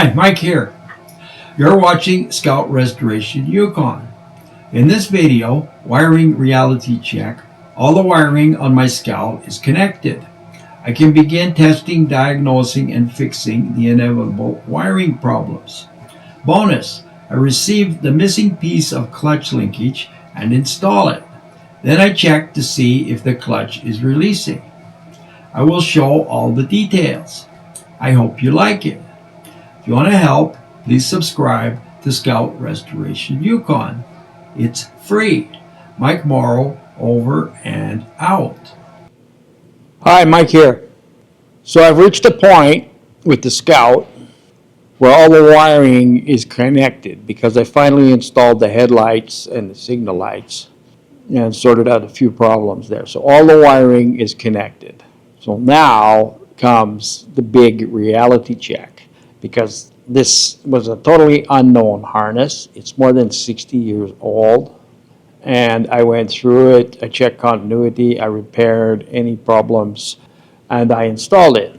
Hi, Mike here. You're watching Scout Restoration Yukon. In this video, wiring reality check, all the wiring on my Scout is connected. I can begin testing, diagnosing, and fixing the inevitable wiring problems. Bonus, I received the missing piece of clutch linkage and install it. Then I check to see if the clutch is releasing. I will show all the details. I hope you like it. If you want to help, please subscribe to Scout Restoration Yukon. It's free. Mike Morrow, over and out. Hi, Mike here. So I've reached a point with the Scout where all the wiring is connected because I finally installed the headlights and the signal lights and sorted out a few problems there. So all the wiring is connected. So now comes the big reality check, because this was a totally unknown harness. It's more than 60 years old, and I went through it. I checked continuity, I repaired any problems, and I installed it,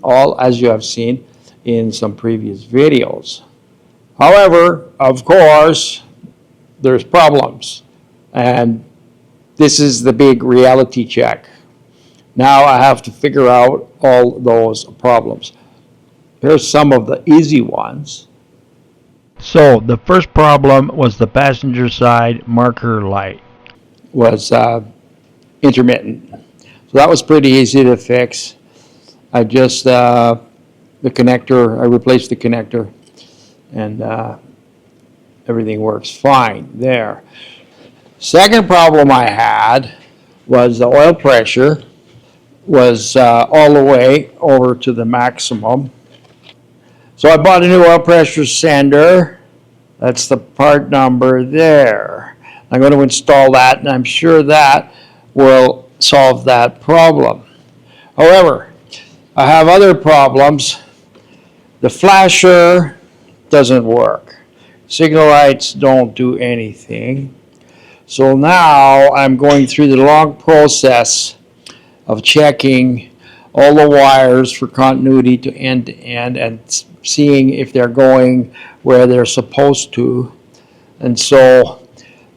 all as you have seen in some previous videos. However, of course, there's problems, and this is the big reality check. Now I have to figure out all those problems. Here's some of the easy ones. So the first problem was the passenger side marker light Was intermittent. So that was pretty easy to fix. I just, the connector, I replaced the connector, and everything works fine there. Second problem I had was the oil pressure was all the way over to the maximum. So I bought a new oil pressure sender. That's the part number there. I'm going to install that, and I'm sure that will solve that problem. However, I have other problems. The flasher doesn't work. Signal lights don't do anything. So now I'm going through the long process of checking all the wires for continuity to end and seeing if they're going where they're supposed to. And so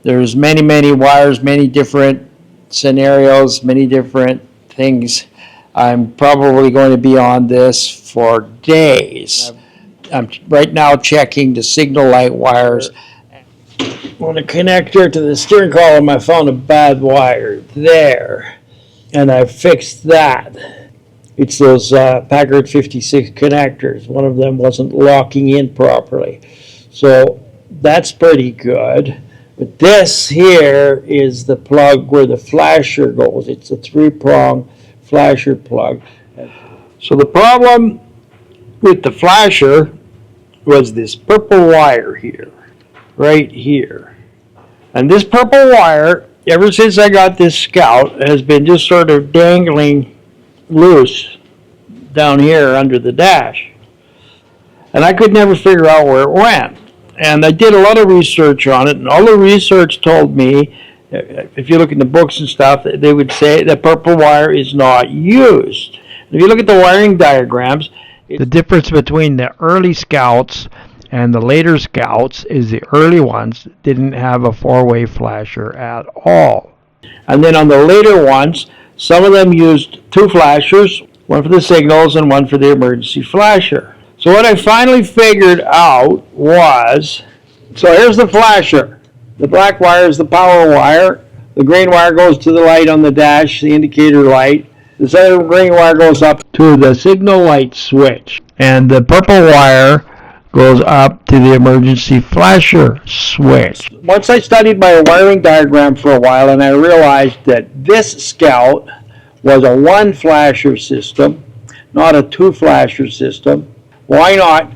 there's many wires, many different scenarios, many different things. I'm probably going to be on this for days. I'm right now checking the signal light wires. On the connector to the steering column, I found a bad wire there, and I fixed that. It's those Packard 56 connectors. One of them wasn't locking in properly. So that's pretty good. But this here is the plug where the flasher goes. It's a 3-prong flasher plug. So the problem with the flasher was this purple wire here, right here. And this purple wire, ever since I got this Scout, has been just sort of dangling loose down here under the dash. And I could never figure out where it went. And I did a lot of research on it, and all the research told me, if you look in the books and stuff, they would say that purple wire is not used. If you look at the wiring diagrams, the difference between the early Scouts and the later Scouts is the early ones didn't have a 4-way flasher at all. And then on the later ones, some of them used 2 flashers, one for the signals and one for the emergency flasher. So what I finally figured out was, so here's the flasher. The black wire is the power wire. The green wire goes to the light on the dash, the indicator light. This other green wire goes up to the signal light switch. And the purple wire goes up to the emergency flasher switch. Once I studied my wiring diagram for a while, and I realized that this Scout was a 1 flasher system, not a 2 flasher system. Why not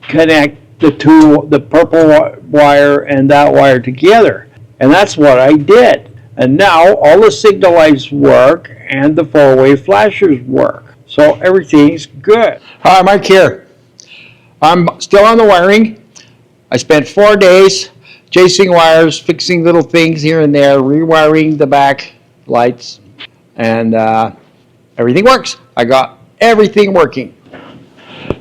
connect the purple wire and that wire together? And that's what I did. And now all the signal lights work and the 4-way flashers work. So everything's good. Hi, Mike here. I'm still on the wiring. I spent 4 days chasing wires, fixing little things here and there, rewiring the back lights, and everything works. I got everything working.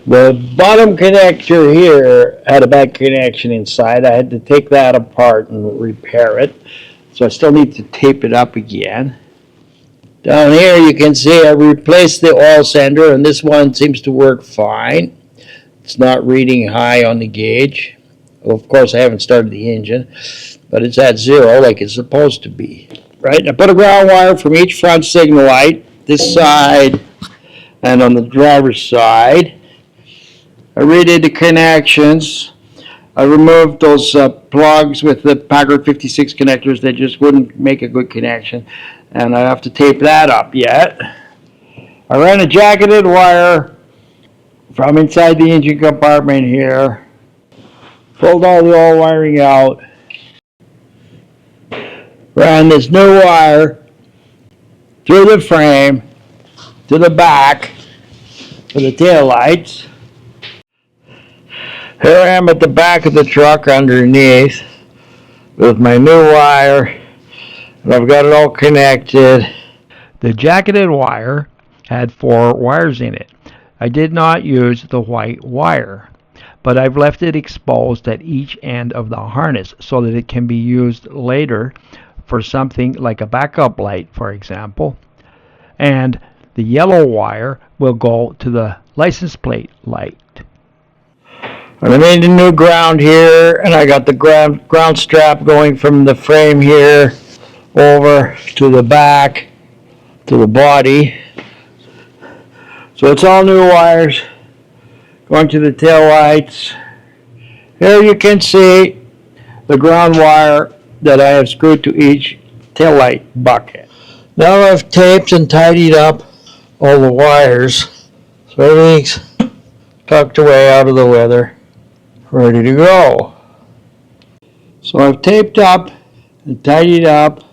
The bottom connector here had a bad connection inside. I had to take that apart and repair it. So I still need to tape it up again. Down here you can see I replaced the oil sender, and this one seems to work fine. It's not reading high on the gauge. Well, of course I haven't started the engine, but it's at 0 like it's supposed to be. Right, I put a ground wire from each front signal light, this side and on the driver's side. I redid the connections. I removed those plugs with the Packard 56 connectors that just wouldn't make a good connection, and I have to tape that up yet. I ran a jacketed wire from inside the engine compartment here, pulled all the old wiring out, ran this new wire through the frame to the back for the tail lights. Here I am at the back of the truck underneath with my new wire, and I've got it all connected. The jacketed wire had 4 wires in it. I did not use the white wire, but I've left it exposed at each end of the harness so that it can be used later for something like a backup light, for example. And the yellow wire will go to the license plate light. I made a new ground here, and I got the ground strap going from the frame here over to the back to the body. So it's all new wires going to the tail lights. Here you can see the ground wire that I have screwed to each tail light bucket. Now I've taped and tidied up all the wires, so everything's tucked away out of the weather, ready to go. So I've taped up and tidied up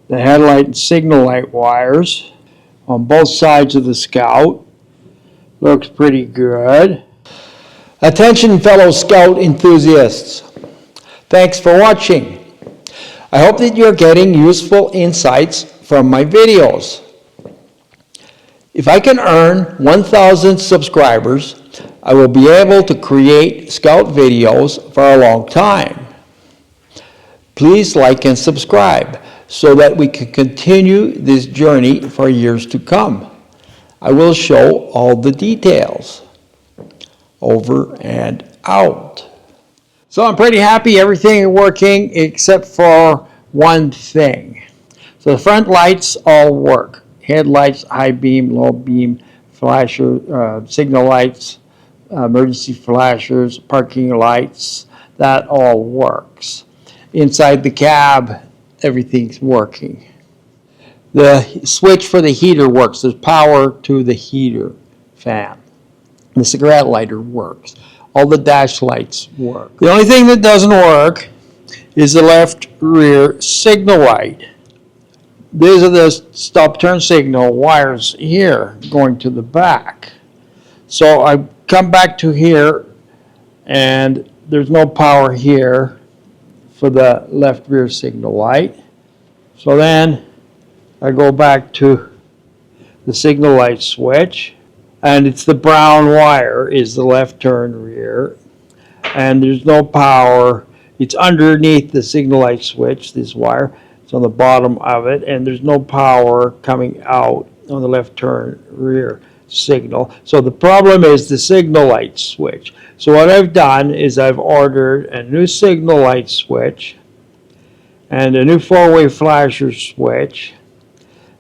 the headlight and signal light wires on both sides of the Scout. Looks pretty good. Attention fellow Scout enthusiasts. Thanks for watching. I hope that you're getting useful insights from my videos. If I can earn 1,000 subscribers, I will be able to create Scout videos for a long time. Please like and subscribe so that we can continue this journey for years to come. I will show all the details. Over and out. So I'm pretty happy everything is working except for one thing. So the front lights all work. Headlights, high beam, low beam, flasher, signal lights, emergency flashers, parking lights, that all works. Inside the cab, everything's working. The switch for the heater works. There's power to the heater fan. The cigarette lighter works. All the dash lights work. The only thing that doesn't work is the left rear signal light. These are the stop turn signal wires here going to the back. So I come back to here and there's no power here for the left rear signal light. So then I go back to the signal light switch, and it's the brown wire is the left turn rear, and there's no power. It's underneath the signal light switch, this wire. It's on the bottom of it, and there's no power coming out on the left turn rear signal. So the problem is the signal light switch. So what I've done is I've ordered a new signal light switch and a new 4-way flasher switch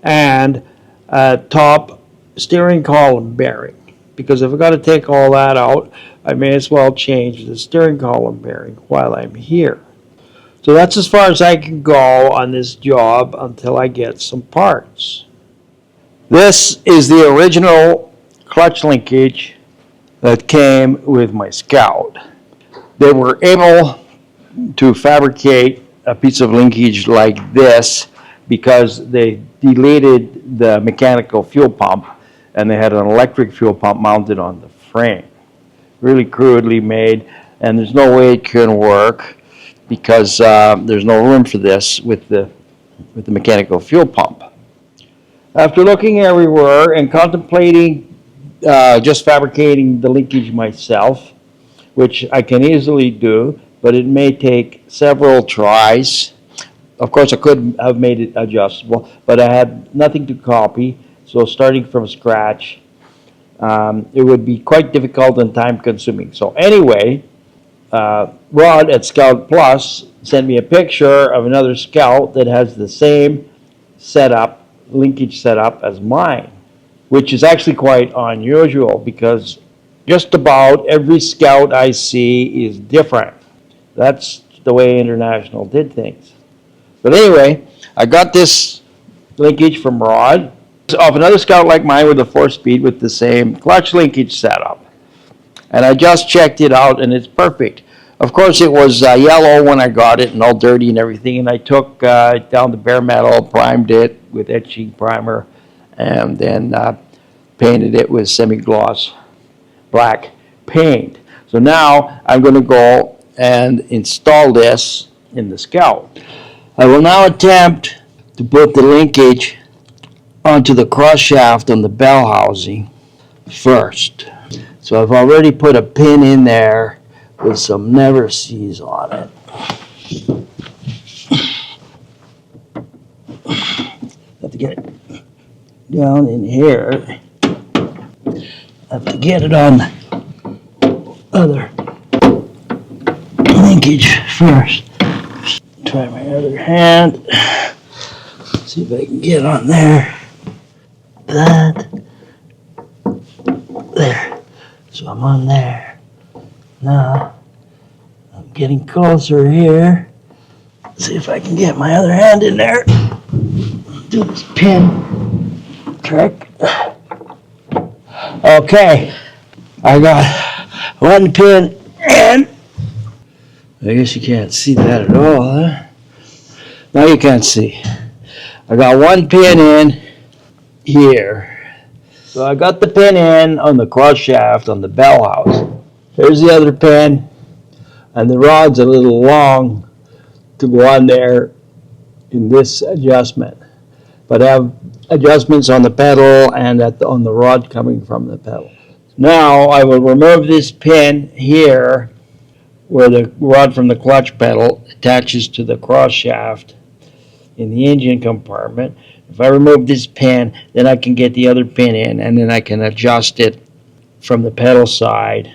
and a top steering column bearing. Because if I've got to take all that out, I may as well change the steering column bearing while I'm here. So that's as far as I can go on this job until I get some parts. This is the original clutch linkage that came with my Scout. They were able to fabricate a piece of linkage like this because they deleted the mechanical fuel pump and they had an electric fuel pump mounted on the frame. Really crudely made, and there's no way it can work because there's no room for this with the mechanical fuel pump. After looking everywhere and contemplating just fabricating the linkage myself, which I can easily do, but it may take several tries. Of course, I could have made it adjustable, but I had nothing to copy, so starting from scratch, it would be quite difficult and time consuming. So anyway, Rod at Scout Plus sent me a picture of another Scout that has the same setup, linkage setup as mine, which is actually quite unusual because just about every Scout I see is different. That's the way International did things. But anyway, I got this linkage from Rod of another Scout like mine with a 4-speed with the same clutch linkage setup. And I just checked it out and it's perfect. Of course, it was yellow when I got it and all dirty and everything. And I took it down to bare metal, primed it with etching primer, and then painted it with semi-gloss black paint. So now I'm going to go and install this in the Scout. I will now attempt to put the linkage onto the cross shaft on the bell housing first. So I've already put a pin in there with some never sees on it. Have to get it down in here. Have to get it on the other linkage first. Try my other hand. See if I can get on there. That. There. So I'm on there. Now, I'm getting closer here. See if I can get my other hand in there. Do this pin trick. Okay. I got one pin in. I guess you can't see that at all, huh? Now you can't see. I got one pin in here. So I got the pin in on the cross shaft on the bell house. Here's the other pin, and the rod's a little long to go on there in this adjustment. But I have adjustments on the pedal and on the rod coming from the pedal. Now I will remove this pin here where the rod from the clutch pedal attaches to the cross shaft in the engine compartment. If I remove this pin, then I can get the other pin in, and then I can adjust it from the pedal side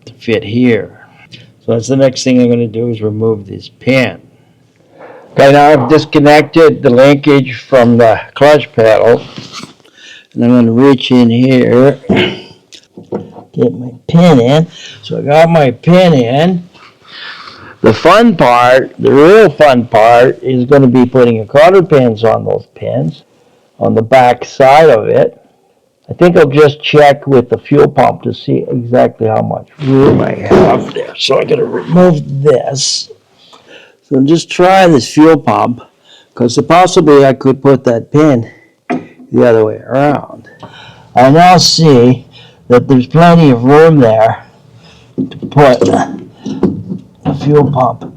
to fit here. So that's the next thing I'm going to do is remove this pin. Okay, now I've disconnected the linkage from the clutch pedal, and I'm going to reach in here, get my pin in. So I got my pin in. The fun part, the real fun part, is going to be putting a cotter pins on those pins on the back side of it. I think I'll just check with the fuel pump to see exactly how much room I have there. So I'm going to remove this. So just try this fuel pump, because possibly I could put that pin the other way around. I now see that there's plenty of room there to put the fuel pump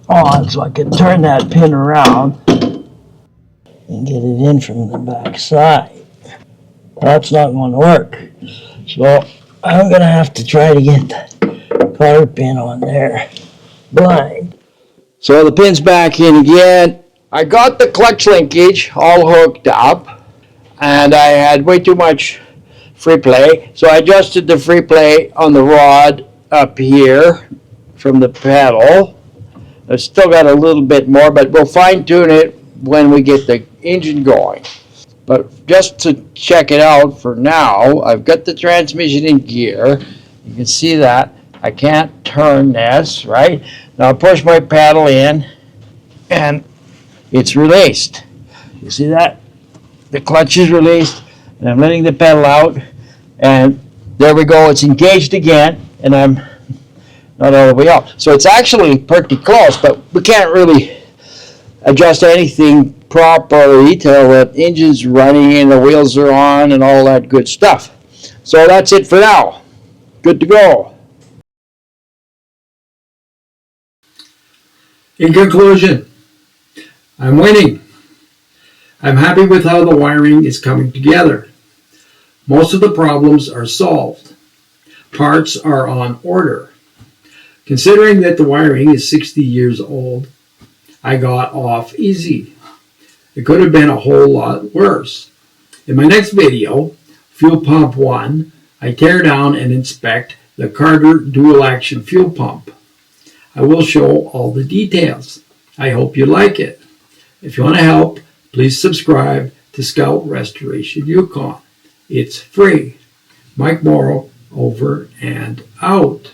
on, so I can turn that pin around and get it in from the back side. That's not going to work. So I'm going to have to try to get the cotter pin on there blind. So the pin's back in again. I got the clutch linkage all hooked up, and I had way too much free play. So I adjusted the free play on the rod up here from the pedal. I've still got a little bit more, but we'll fine tune it when we get the engine going. But just to check it out for now, I've got the transmission in gear. You can see that. I can't turn this, right? Now I push my paddle in, and it's released. You see that? The clutch is released, and I'm letting the pedal out, and there we go. It's engaged again, and I'm not all the way out. So it's actually pretty close, but we can't really adjust anything properly till the engine's running and the wheels are on and all that good stuff. So that's it for now. Good to go. In conclusion, I'm winning. I'm happy with how the wiring is coming together. Most of the problems are solved. Parts are on order. Considering that the wiring is 60 years old, I got off easy. It could have been a whole lot worse. In my next video, Fuel Pump 1, I tear down and inspect the Carter dual action fuel pump. I will show all the details. I hope you like it. If you want to help, please subscribe to Scout Restoration Yukon. It's free. Mike Morrow, over and out.